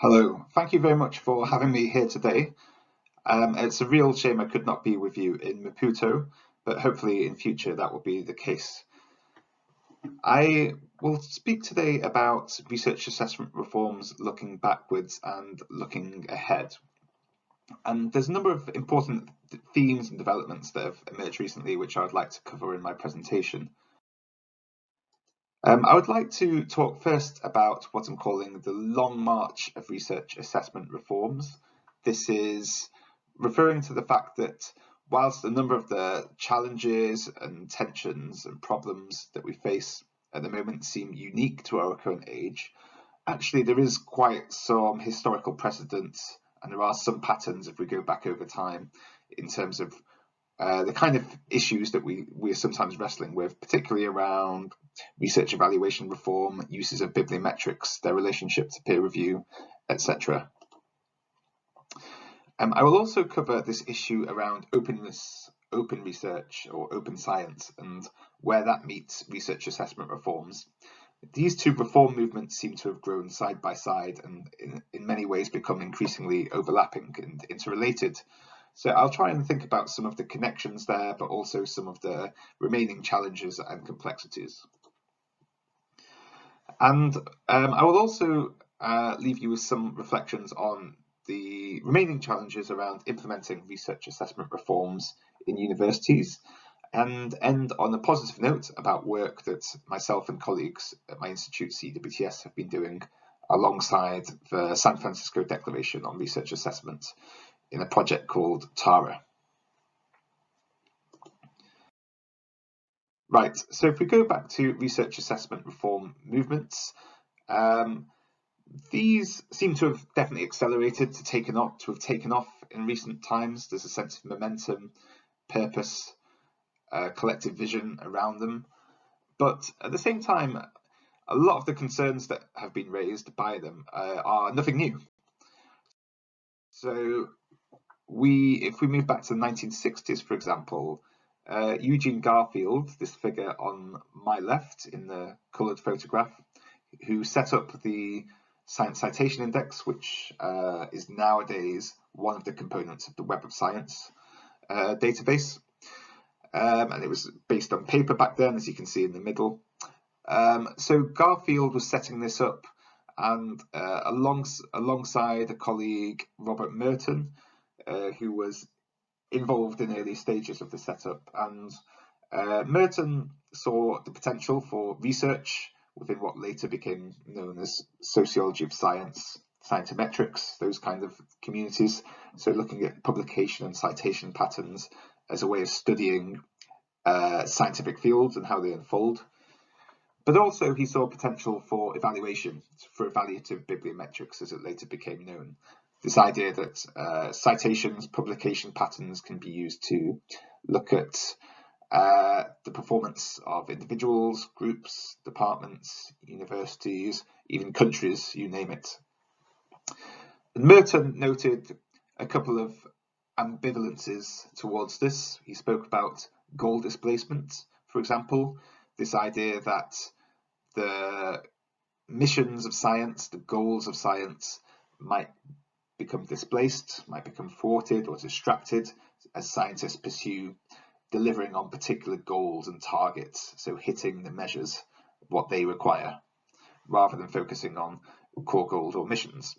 Hello, thank you very much for having me here today. It's a real shame I could not be with you in Maputo, but hopefully in future that will be the case. I will speak today about research assessment reforms looking backwards and looking ahead. And there's a number of important themes and developments that have emerged recently which I would like to cover in my presentation. I would like to talk first about what I'm calling the long march of research assessment reforms. This is referring to the fact that whilst a number of the challenges and tensions and problems that we face at the moment seem unique to our current age, actually there is quite some historical precedents and there are some patterns if we go back over time in terms of the kind of issues that we're sometimes wrestling with, particularly around research evaluation reform, uses of bibliometrics, their relationship to peer review, etc. I will also cover this issue around openness, open research or open science, and where that meets research assessment reforms. These two reform movements seem to have grown side by side and in many ways become increasingly overlapping and interrelated. So I'll try and think about some of the connections there, but also some of the remaining challenges and complexities. And I will also leave you with some reflections on the remaining challenges around implementing research assessment reforms in universities, and end on a positive note about work that myself and colleagues at my institute, CWTS, have been doing alongside the San Francisco Declaration on Research Assessment in a project called TARA. Right, so if we go back to research assessment reform movements, these seem to have definitely accelerated, to have taken off in recent times. There's a sense of momentum, purpose, collective vision around them. But at the same time, a lot of the concerns that have been raised by them are nothing new. So if we move back to the 1960s, for example, Eugene Garfield, this figure on my left in the coloured photograph, who set up the Science Citation Index, which is nowadays one of the components of the Web of Science database. And it was based on paper back then, as you can see in the middle. So Garfield was setting this up, and alongside a colleague, Robert Merton, who was involved in early stages of the setup, and Merton saw the potential for research within what later became known as sociology of science, scientometrics, those kind of communities. So looking at publication and citation patterns as a way of studying scientific fields and how they unfold. But also he saw potential for evaluation, for evaluative bibliometrics as it later became known. This idea that citations, publication patterns can be used to look at the performance of individuals, groups, departments, universities, even countries, you name it. And Merton noted a couple of ambivalences towards this. He spoke about goal displacement, for example, this idea that the missions of science, the goals of science might become displaced, might become thwarted or distracted as scientists pursue delivering on particular goals and targets, so hitting the measures, what they require, rather than focusing on core goals or missions.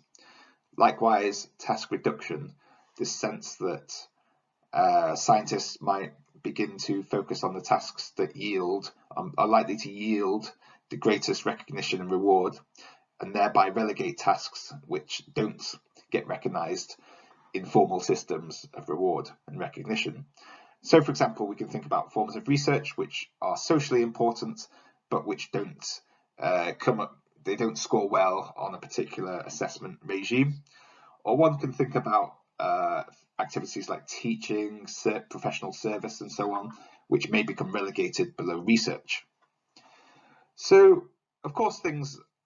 Likewise, task reduction, this sense that scientists might begin to focus on the tasks that are likely to yield the greatest recognition and reward, and thereby relegate tasks which don't get recognised in formal systems of reward and recognition. So, for example, we can think about forms of research which are socially important, but which don't they don't score well on a particular assessment regime. Or one can think about activities like teaching, professional service, and so on, which may become relegated below research. So, of course,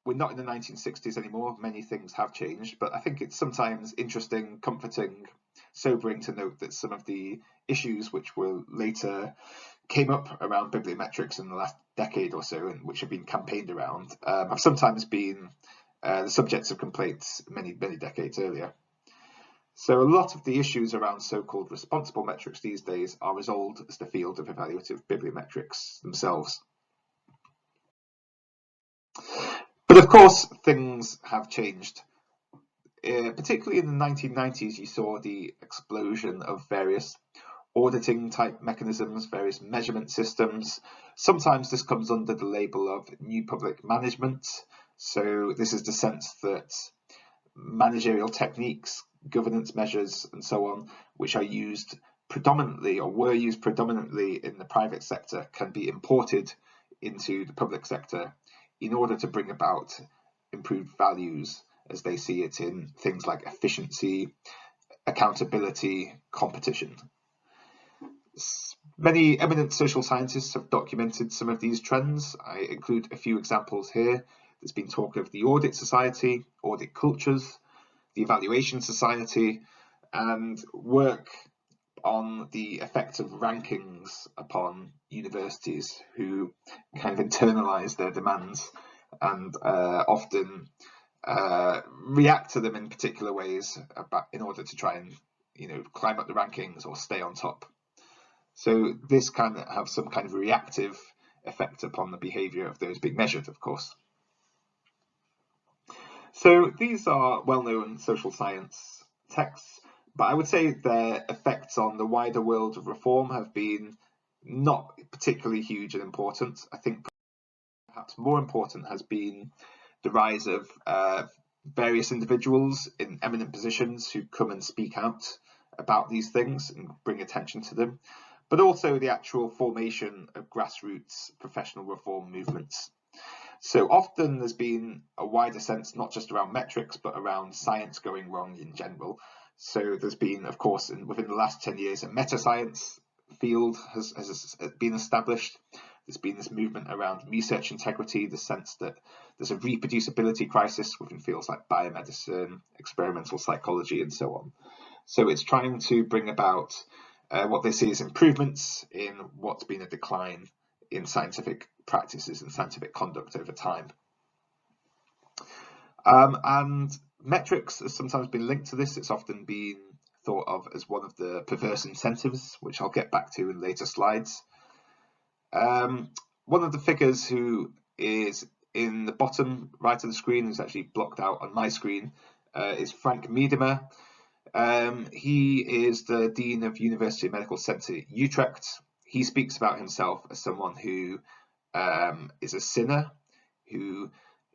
we're not in the 1960s anymore. Many things have changed, but I think it's sometimes interesting, comforting, sobering to note that some of the issues which were later came up around bibliometrics in the last decade or so, and which have been campaigned around, have sometimes been the subjects of complaints many decades earlier. So a lot of the issues around so-called responsible metrics these days are resolved as the field of evaluative bibliometrics themselves. But of course, things have changed. Particularly in the 1990s, you saw the explosion of various auditing type mechanisms, various measurement systems. Sometimes this comes under the label of new public management. So this is the sense that managerial techniques, governance measures, and so on, which are used predominantly or were used predominantly in the private sector, can be imported into the public sector in order to bring about improved values as they see it in things like efficiency, accountability, competition. Many eminent social scientists have documented some of these trends. I include a few examples here. There's been talk of the Audit Society, audit cultures, the Evaluation Society, and work on the effect of rankings upon universities who kind of internalize their demands and often react to them in particular ways in order to try and climb up the rankings or stay on top. So this can have some kind of reactive effect upon the behavior of those being measured, of course. So these are well-known social science texts, but I would say their effects on the wider world of reform have been not particularly huge and important. I think perhaps more important has been the rise of various individuals in eminent positions who come and speak out about these things and bring attention to them, but also the actual formation of grassroots professional reform movements. So often there's been a wider sense, not just around metrics, but around science going wrong in general. So there's been, of course, within the last 10 years, a meta-science field has been established. There's been this movement around research integrity, the sense that there's a reproducibility crisis within fields like biomedicine, experimental psychology, and so on. So it's trying to bring about what they see as improvements in what's been a decline in scientific practices and scientific conduct over time. And metrics has sometimes been linked to this. It's often been thought of as one of the perverse incentives, which I'll get back to in later slides. One of the figures who is in the bottom right of the screen, is actually blocked out on my screen, is Frank Miedema. He is the Dean of University Medical Centre Utrecht. He speaks about himself as someone who is a sinner, who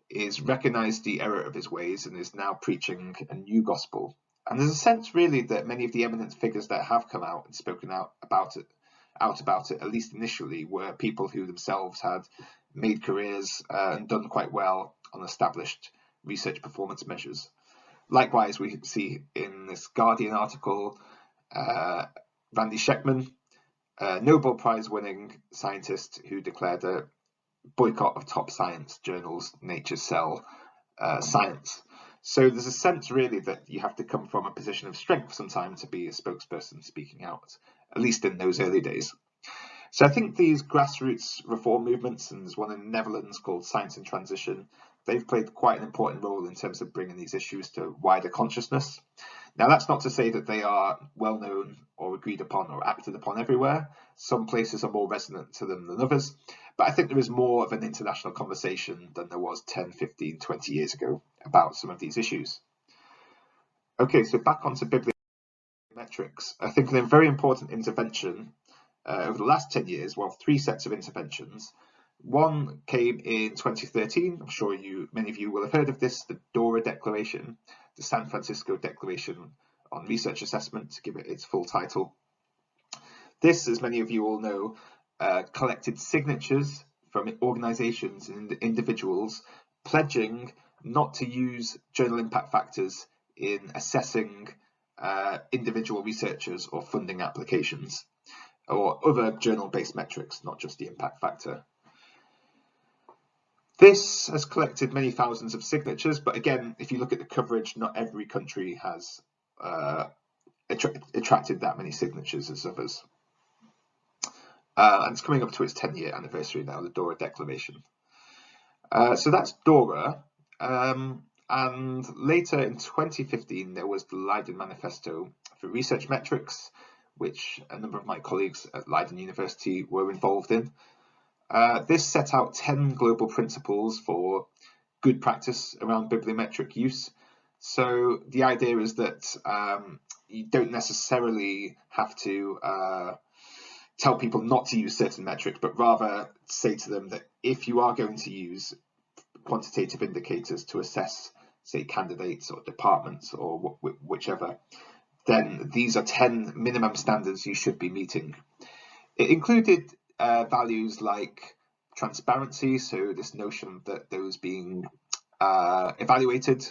is recognized the error of his ways and is now preaching a new gospel. And there's a sense really that many of the eminent figures that have come out and spoken out about it, at least initially, were people who themselves had made careers and done quite well on established research performance measures. Likewise, we see in this Guardian article, Randy Schekman, a Nobel Prize winning scientist who declared a boycott of top science journals, Nature, Cell, Science. So there's a sense really that you have to come from a position of strength sometimes to be a spokesperson speaking out, at least in those early days. So I think these grassroots reform movements, and there's one in the Netherlands called Science in Transition, they've played quite an important role in terms of bringing these issues to wider consciousness. Now, that's not to say that they are well known or agreed upon or acted upon everywhere. Some places are more resonant to them than others, but I think there is more of an international conversation than there was 10, 15, 20 years ago about some of these issues. Okay, so back onto bibliometrics. I think a very important intervention over the last 10 years, well, 3 sets of interventions. One came in 2013. I'm sure many of you will have heard of this, the DORA Declaration, the San Francisco Declaration on Research Assessment, to give it its full title. This, as many of you all know, collected signatures from organizations and individuals pledging not to use journal impact factors in assessing individual researchers or funding applications, or other journal-based metrics, not just the impact factor. This has collected many thousands of signatures, but again, if you look at the coverage, not every country has attracted that many signatures as others. And it's coming up to its 10-year anniversary now, the DORA Declaration. So that's DORA. And later in 2015, there was the Leiden Manifesto for Research Metrics, which a number of my colleagues at Leiden University were involved in. This set out 10 global principles for good practice around bibliometric use. So the idea is that you don't necessarily have to tell people not to use certain metrics, but rather say to them that if you are going to use quantitative indicators to assess, say, candidates or departments or whichever, then these are 10 minimum standards you should be meeting. It included values like transparency, so this notion that those being evaluated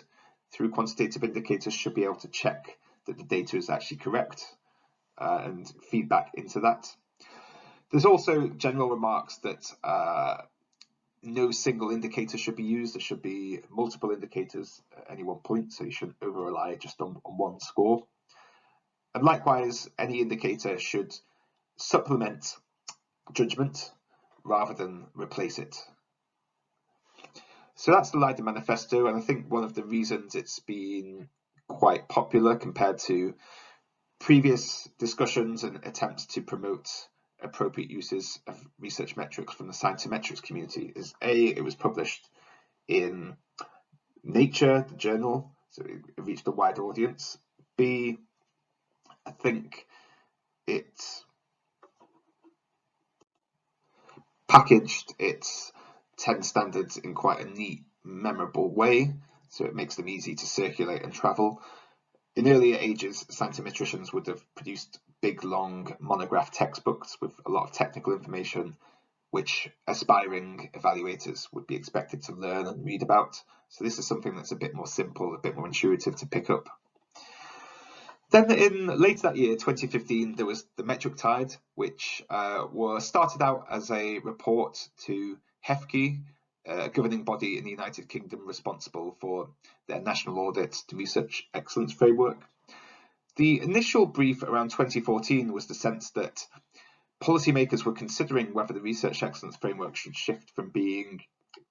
through quantitative indicators should be able to check that the data is actually correct and feedback into that. There's also general remarks that no single indicator should be used. There should be multiple indicators at any one point, so you shouldn't over rely just on one score. And likewise, any indicator should supplement judgment rather than replace it. So that's the Leiden Manifesto, and I think one of the reasons it's been quite popular compared to previous discussions and attempts to promote appropriate uses of research metrics from the scientometrics community is A, it was published in Nature, the journal, so it reached a wider audience. B, I think it packaged its 10 standards in quite a neat, memorable way, so it makes them easy to circulate and travel. In earlier ages, scientometricians would have produced big, long monograph textbooks with a lot of technical information, which aspiring evaluators would be expected to learn and read about. So this is something that's a bit more simple, a bit more intuitive to pick up. Then later that year, 2015, there was the Metric Tide, which was started out as a report to HEFCE, a governing body in the United Kingdom responsible for their national audit to research excellence framework. The initial brief around 2014 was the sense that policymakers were considering whether the research excellence framework should shift from being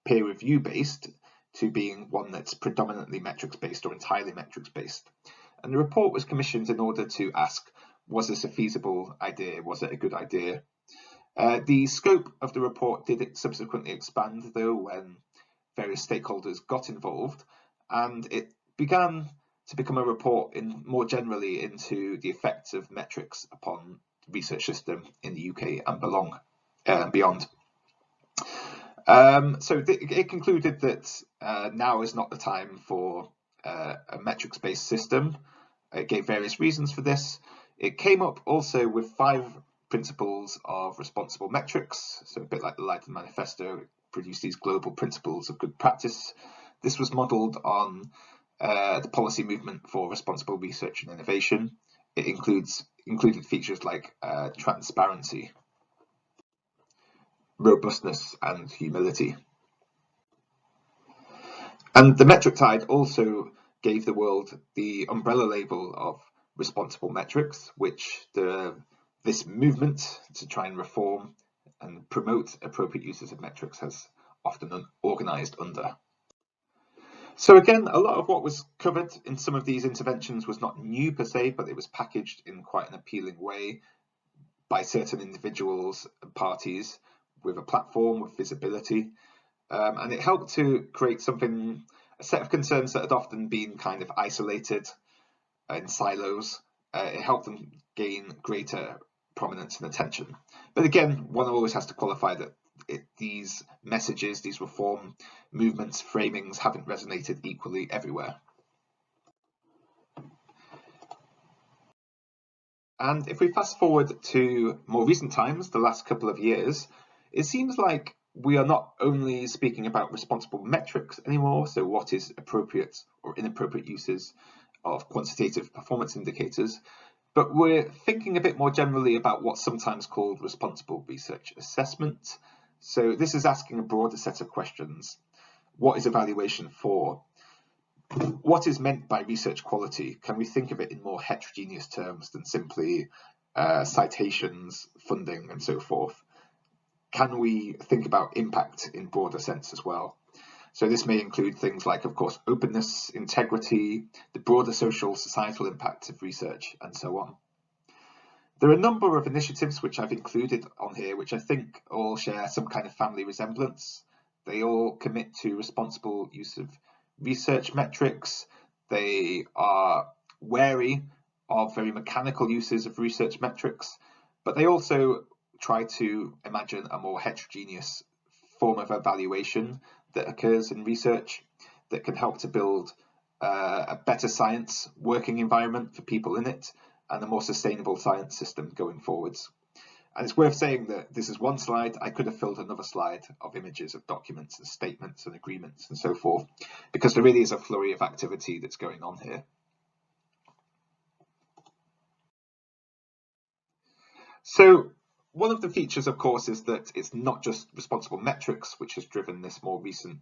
peer review based to being one that's predominantly metrics based or entirely metrics based. And the report was commissioned in order to ask, was this a feasible idea? Was it a good idea? The scope of the report did subsequently expand, though, when various stakeholders got involved, and it began to become a report more generally into the effects of metrics upon the research system in the UK and beyond. So it concluded that now is not the time for a metrics-based system. It gave various reasons for this. It came up also with 5 principles of responsible metrics, so a bit like the Leiden Manifesto, produced these global principles of good practice. This was modelled on the policy movement for responsible research and innovation. It included features like transparency, robustness, and humility. And the Metric Tide also gave the world the umbrella label of responsible metrics, which this movement to try and reform and promote appropriate uses of metrics has often organised under. So again, a lot of what was covered in some of these interventions was not new per se, but it was packaged in quite an appealing way by certain individuals and parties with a platform, with visibility. And it helped to create a set of concerns that had often been kind of isolated in silos. It helped them gain greater prominence and attention. But again, one always has to qualify that these messages, these reform movements, framings haven't resonated equally everywhere. And if we fast forward to more recent times, the last couple of years, it seems like we are not only speaking about responsible metrics anymore, so what is appropriate or inappropriate uses of quantitative performance indicators, but we're thinking a bit more generally about what's sometimes called responsible research assessment. So this is asking a broader set of questions. What is evaluation for? What is meant by research quality? Can we think of it in more heterogeneous terms than simply citations, funding, and so forth? Can we think about impact in broader sense as well? So this may include things like, of course, openness, integrity, the broader social societal impact of research, and so on. There are a number of initiatives which I've included on here, which I think all share some kind of family resemblance. They all commit to responsible use of research metrics. They are wary of very mechanical uses of research metrics, but they also try to imagine a more heterogeneous form of evaluation that occurs in research that can help to build a better science working environment for people in it and a more sustainable science system going forwards. And it's worth saying that this is one slide. I could have filled another slide of images of documents and statements and agreements and so forth, because there really is a flurry of activity that's going on here. So one of the features, of course, is that it's not just responsible metrics which has driven this more recent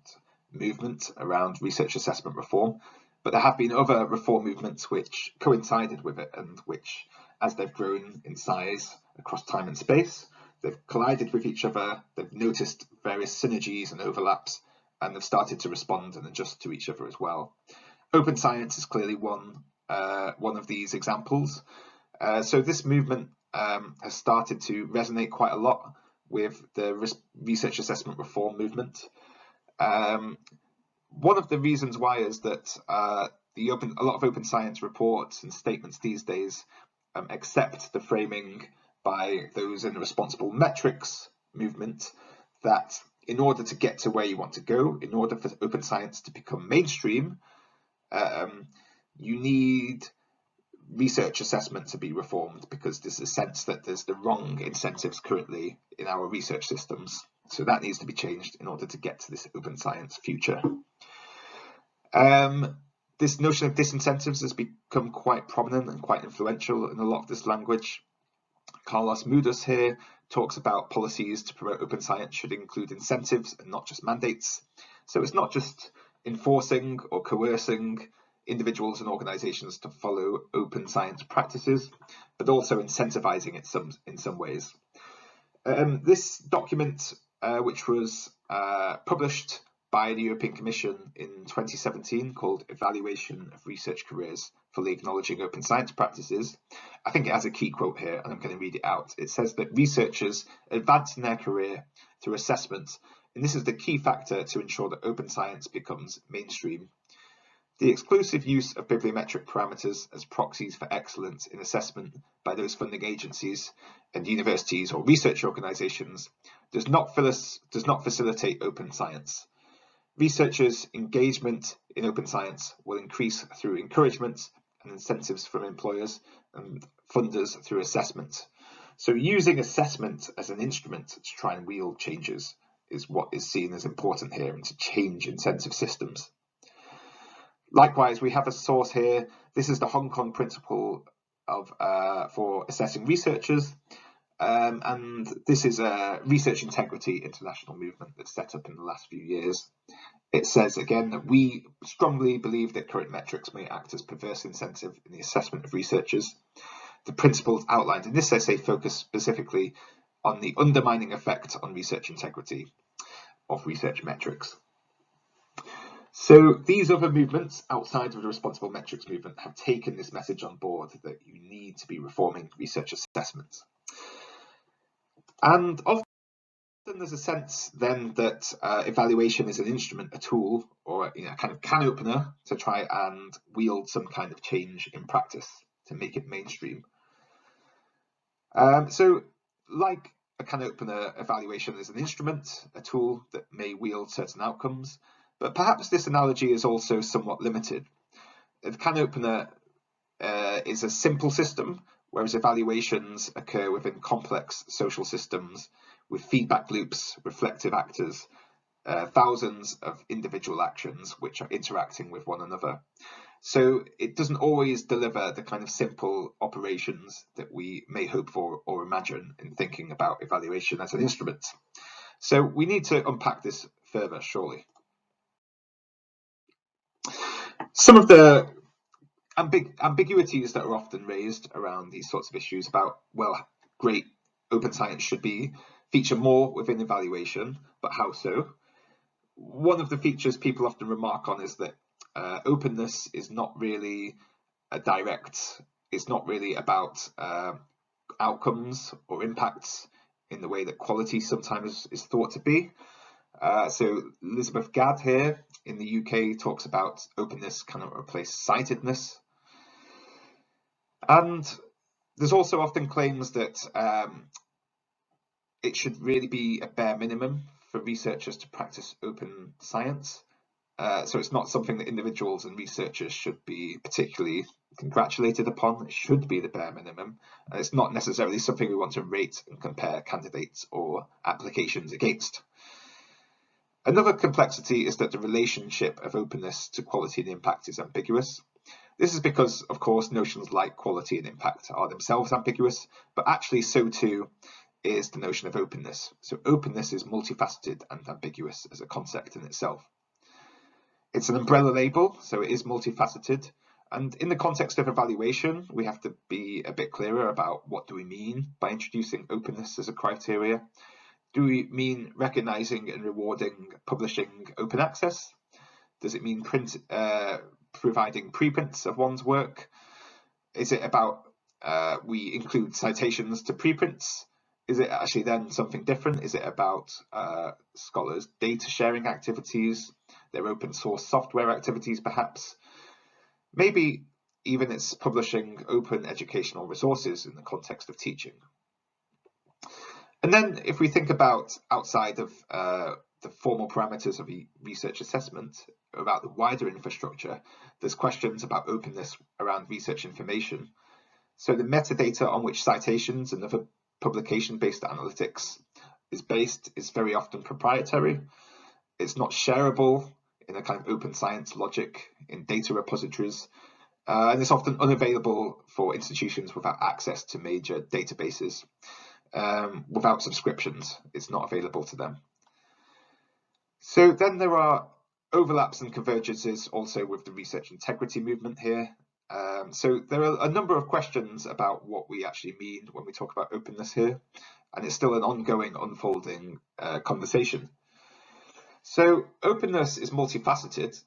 movement around research assessment reform, but there have been other reform movements which coincided with it and which, as they've grown in size across time and space, they've collided with each other, they've noticed various synergies and overlaps, and they've started to respond and adjust to each other as well. Open science is clearly one of these examples. So this movement has started to resonate quite a lot with the research assessment reform movement. One of the reasons why is that a lot of open science reports and statements these days accept the framing by those in the responsible metrics movement that in order to get to where you want to go, in order for open science to become mainstream, you need research assessment to be reformed, because there's a sense that there's the wrong incentives currently in our research systems. So that needs to be changed in order to get to this open science future. This notion of disincentives has become quite prominent and quite influential in a lot of this language. Carlos Mudas here talks about policies to promote open science should include incentives and not just mandates. So it's not just enforcing or coercing individuals and organizations to follow open science practices, but also incentivizing it in some ways. This document, which was published by the European Commission in 2017, called Evaluation of Research Careers, Fully Acknowledging Open Science Practices, I think it has a key quote here, and I'm going to read it out. It says that researchers advance in their career through assessment, and this is the key factor to ensure that open science becomes mainstream. The exclusive use of bibliometric parameters as proxies for excellence in assessment by those funding agencies and universities or research organizations does not facilitate open science. Researchers' engagement in open science will increase through encouragement and incentives from employers and funders through assessment. So using assessment as an instrument to try and wield changes is what is seen as important here, and to change incentive systems. Likewise, we have a source here. This is the Hong Kong principle for assessing researchers. And this is a research integrity international movement that's set up in the last few years. It says again that we strongly believe that current metrics may act as perverse incentive in the assessment of researchers. The principles outlined in this essay focus specifically on the undermining effect on research integrity of research metrics. So these other movements outside of the responsible metrics movement have taken this message on board that you need to be reforming research assessments. And often there's a sense then that evaluation is an instrument, a tool, or a kind of can opener to try and wield some kind of change in practice to make it mainstream. So like a can opener, evaluation is an instrument, a tool that may wield certain outcomes, but perhaps this analogy is also somewhat limited. A can opener is a simple system, whereas evaluations occur within complex social systems with feedback loops, reflective actors, thousands of individual actions which are interacting with one another. So it doesn't always deliver the kind of simple operations that we may hope for or imagine in thinking about evaluation as an instrument. So we need to unpack this further, surely. Some of the ambiguities that are often raised around these sorts of issues about, well, great, open science should feature more within evaluation, but how so? one of the features people often remark on is that openness is not really it's not really about outcomes or impacts in the way that quality sometimes is thought to be. So Elizabeth Gadd here in the UK talks about openness cannot replace sightedness. And there's also often claims that it should really be a bare minimum for researchers to practice open science. So it's not something that individuals and researchers should be particularly congratulated upon. It should be the bare minimum. It's not necessarily something we want to rate and compare candidates or applications against. Another complexity is that the relationship of openness to quality and impact is ambiguous. This is because, of course, notions like quality and impact are themselves ambiguous, but actually so too is the notion of openness. So openness is multifaceted and ambiguous as a concept in itself. It's an umbrella label, so it is multifaceted. And in the context of evaluation, we have to be a bit clearer about what do we mean by introducing openness as a criteria. Do we mean recognizing and rewarding publishing open access? Does it mean providing preprints of one's work? Is it about we include citations to preprints? Is it actually then something different? Is it about scholars' data sharing activities, their open source software activities perhaps? Maybe even it's publishing open educational resources in the context of teaching. And then if we think about outside of the formal parameters of research assessment, about the wider infrastructure, there's questions about openness around research information. So the metadata on which citations and other publication-based analytics is based is very often proprietary. It's not shareable in a kind of open science logic in data repositories, and it's often unavailable for institutions without access to major databases. Without subscriptions, it's not available to them. So then there are overlaps and convergences also with the research integrity movement here. So there are a number of questions about what we actually mean when we talk about openness here, and it's still an ongoing, unfolding conversation. So openness is multifaceted,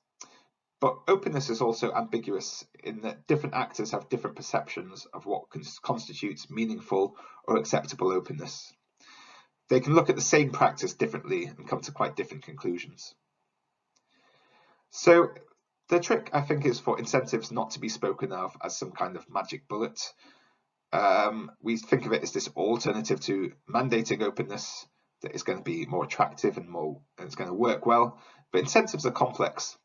but openness is also ambiguous in that different actors have different perceptions of what constitutes meaningful or acceptable openness. They can look at the same practice differently and come to quite different conclusions. So the trick, I think, is for incentives not to be spoken of as some kind of magic bullet. We think of it as this alternative to mandating openness that is going to be more attractive and it's going to work well. But incentives are complex.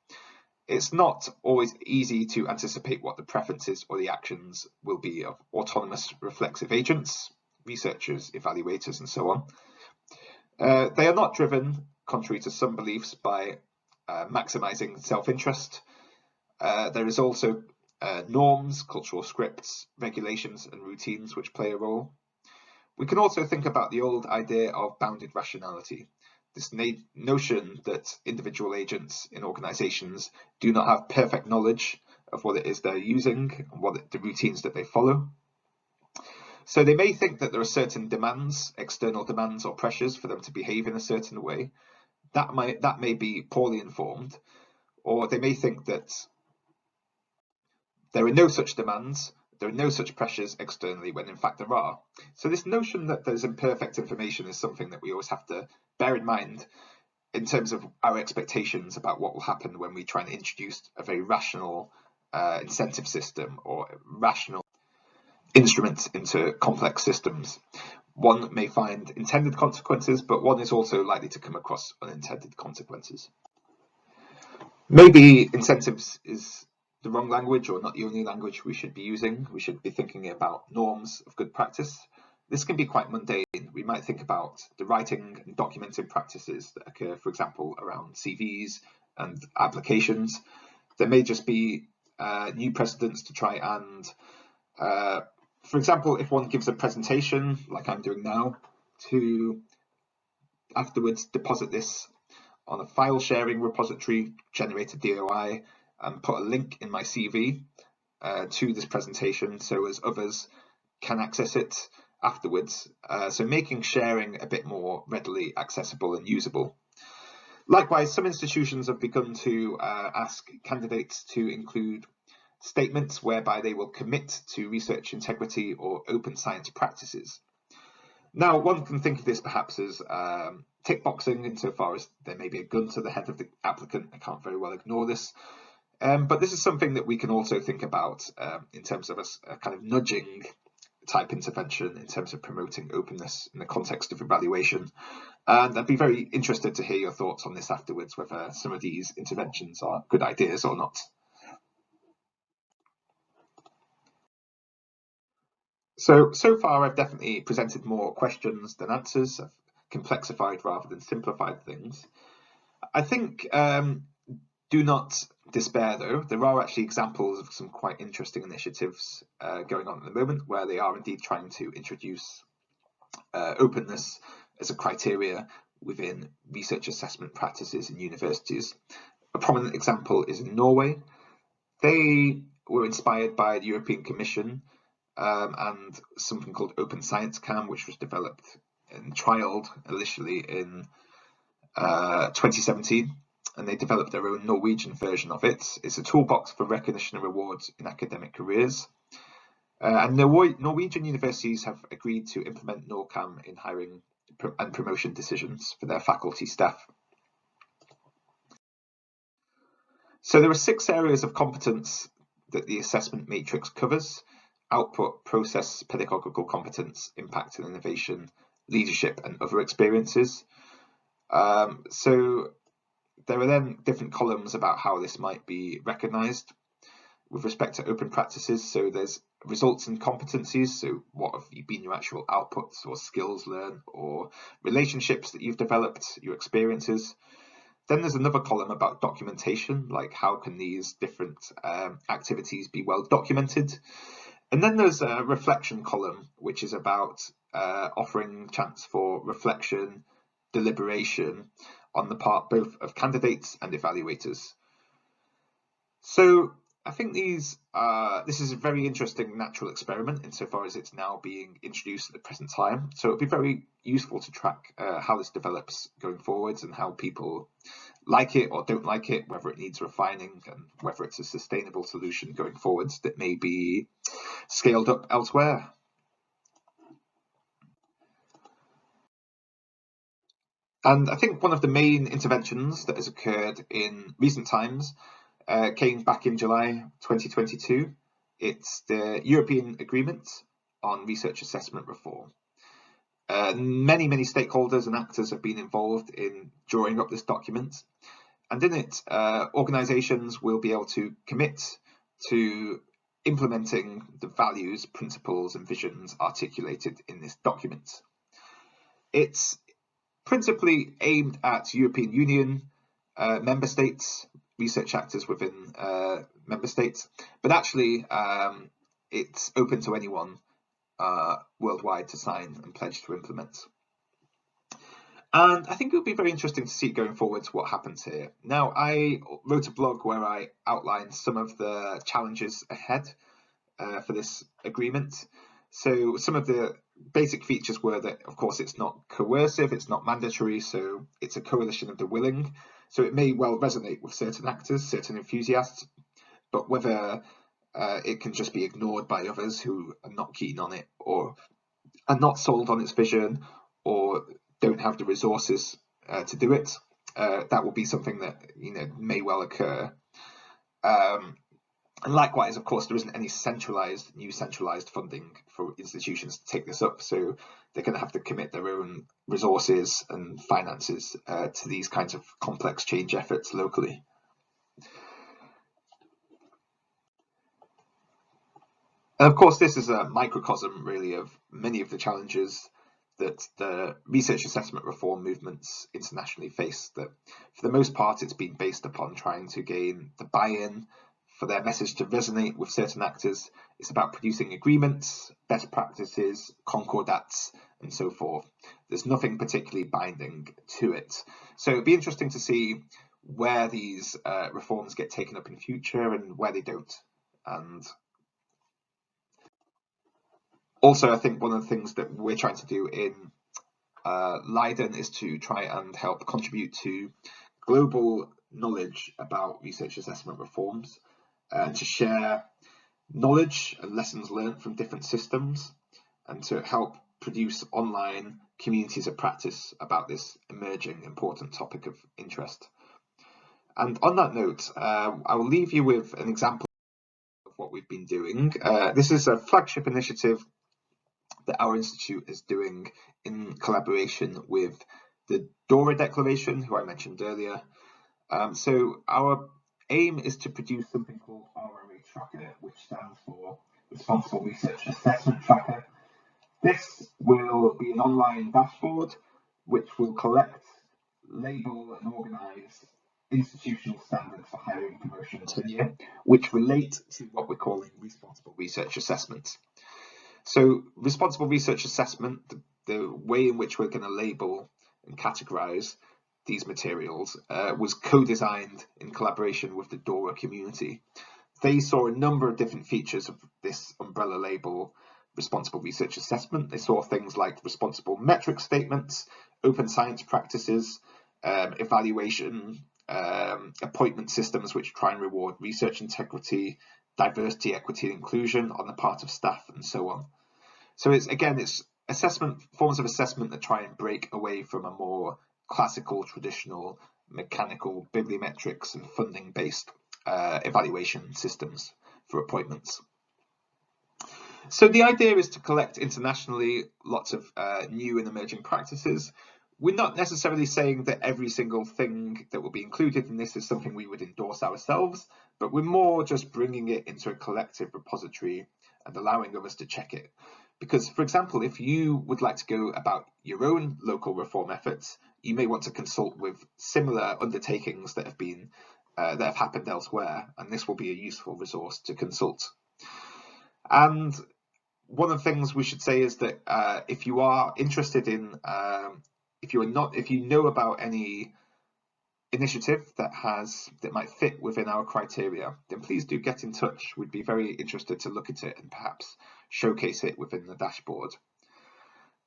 It's not always easy to anticipate what the preferences or the actions will be of autonomous reflexive agents, researchers, evaluators, and so on. They are not driven, contrary to some beliefs, by maximizing self-interest. There is also norms, cultural scripts, regulations, and routines which play a role. We can also think about the old idea of bounded rationality, this notion that individual agents in organizations do not have perfect knowledge of what it is they're using and what the routines that they follow. So they may think that there are certain demands, external demands or pressures for them to behave in a certain way. That may be poorly informed, or they may think that there are no such demands, there are no such pressures externally, when in fact there are. So this notion that there's imperfect information is something that we always have to bear in mind in terms of our expectations about what will happen when we try and introduce a very rational incentive system or rational instruments into complex systems. One may find intended consequences, but one is also likely to come across unintended consequences. Maybe incentives is the wrong language or not the only language we should be using. We should be thinking about norms of good practice. This can be quite mundane. We might think about the writing and documenting practices that occur, for example, around CVs and applications. There may just be new precedents to try and, for example, if one gives a presentation like I'm doing now, to afterwards deposit this on a file sharing repository, generate a DOI, and put a link in my CV to this presentation so as others can access it afterwards. So making sharing a bit more readily accessible and usable. Likewise, some institutions have begun to ask candidates to include statements whereby they will commit to research integrity or open science practices. Now, one can think of this perhaps as tick boxing, insofar as there may be a gun to the head of the applicant. I can't very well ignore this. But this is something that we can also think about in terms of a kind of nudging type intervention in terms of promoting openness in the context of evaluation. And I'd be very interested to hear your thoughts on this afterwards, whether some of these interventions are good ideas or not. So far I've definitely presented more questions than answers. I've complexified rather than simplified things. I think do not despair, though. There are actually examples of some quite interesting initiatives going on at the moment where they are indeed trying to introduce openness as a criteria within research assessment practices in universities. A prominent example is in Norway. They were inspired by the European Commission and something called Open Science Cam, which was developed and trialled initially in 2017, and they developed their own Norwegian version of it. It's a toolbox for recognition and rewards in academic careers. And Norwegian universities have agreed to implement NORCAM in hiring and promotion decisions for their faculty staff. So there are 6 areas of competence that the assessment matrix covers: output, process, pedagogical competence, impact and innovation, leadership and other experiences. So there are then different columns about how this might be recognised with respect to open practices. So there's results and competencies, so what have been your actual outputs or skills learned or relationships that you've developed, your experiences. Then there's another column about documentation, like how can these different activities be well documented. And then there's a reflection column, which is about offering chance for reflection, deliberation on the part both of candidates and evaluators. So I think this is a very interesting natural experiment insofar as it's now being introduced at the present time. So it'll be very useful to track how this develops going forwards and how people like it or don't like it, whether it needs refining and whether it's a sustainable solution going forwards that may be scaled up elsewhere. And I think one of the main interventions that has occurred in recent times came back in July 2022. It's the European Agreement on Research Assessment Reform. Many stakeholders and actors have been involved in drawing up this document, and in it, organisations will be able to commit to implementing the values, principles and visions articulated in this document. It's principally aimed at European Union member states, research actors within member states, but actually it's open to anyone worldwide to sign and pledge to implement. And I think it would be very interesting to see going forwards what happens here. Now, I wrote a blog where I outlined some of the challenges ahead for this agreement. So some of the basic features were that, of course, it's not coercive, it's not mandatory, so it's a coalition of the willing. So it may well resonate with certain actors, certain enthusiasts, but whether it can just be ignored by others who are not keen on it or are not sold on its vision or don't have the resources to do it, that will be something that may well occur. And likewise, of course, there isn't any new centralized funding for institutions to take this up, so they're going to have to commit their own resources and finances to these kinds of complex change efforts locally. And of course, this is a microcosm, really, of many of the challenges that the research assessment reform movements internationally face. That, for the most part, it's been based upon trying to gain the buy-in for their message to resonate with certain actors. It's about producing agreements, best practices, concordats, and so forth. There's nothing particularly binding to it. So it'd be interesting to see where these reforms get taken up in future and where they don't. And also, I think one of the things that we're trying to do in Leiden is to try and help contribute to global knowledge about research assessment reforms, and to share knowledge and lessons learned from different systems, and to help produce online communities of practice about this emerging important topic of interest. And on that note, I will leave you with an example of what we've been doing. This is a flagship initiative that our institute is doing in collaboration with the DORA Declaration, who I mentioned earlier. So our aim is to produce something called RRA Tracker, which stands for Responsible Research Assessment Tracker. This will be an online dashboard which will collect, label and organise institutional standards for hiring, promotion and tenure, which relate to what we're calling responsible research assessment. So responsible research assessment, the way in which we're going to label and categorise these materials, was co-designed in collaboration with the DORA community. They saw a number of different features of this umbrella label, responsible research assessment. They saw things like responsible metric statements, open science practices, evaluation, appointment systems which try and reward research integrity, diversity, equity and inclusion on the part of staff, and so on. So it's assessment, forms of assessment that try and break away from a more classical, traditional, mechanical bibliometrics and funding based evaluation systems for appointments. So the idea is to collect internationally lots of new and emerging practices. We're not necessarily saying that every single thing that will be included in this is something we would endorse ourselves, but we're more just bringing it into a collective repository and allowing others to check it. Because, for example, if you would like to go about your own local reform efforts, you may want to consult with similar undertakings that have happened elsewhere, and this will be a useful resource to consult. And one of the things we should say is that if you are interested in, if you know about any initiative that might fit within our criteria, then please do get in touch. We'd be very interested to look at it and perhaps showcase it within the dashboard.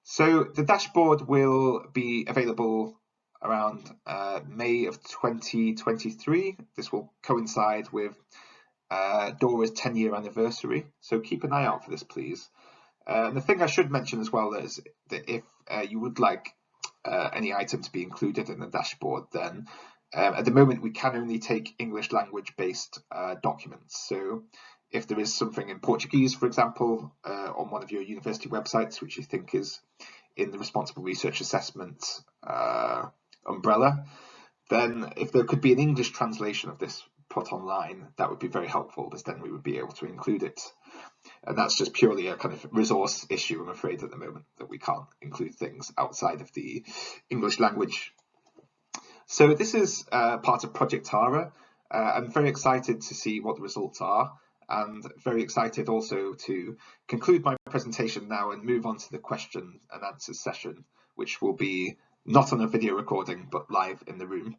So the dashboard will be available around May of 2023. This will coincide with DORA's 10-year anniversary, so keep an eye out for this, please. The thing I should mention as well is that if you would like any item to be included in the dashboard, then at the moment we can only take English language based documents. So if there is something in Portuguese, for example, on one of your university websites which you think is in the responsible research assessment umbrella, then if there could be an English translation of this put online, that would be very helpful, because then we would be able to include it. And that's just purely a kind of resource issue, I'm afraid, at the moment, that we can't include things outside of the English language. So this is part of Project Tara. I'm very excited to see what the results are, and very excited also to conclude my presentation now and move on to the question and answer session, which will be not on a video recording, but live in the room.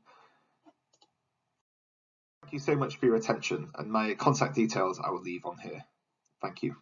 Thank you so much for your attention, and my contact details I will leave on here. Thank you.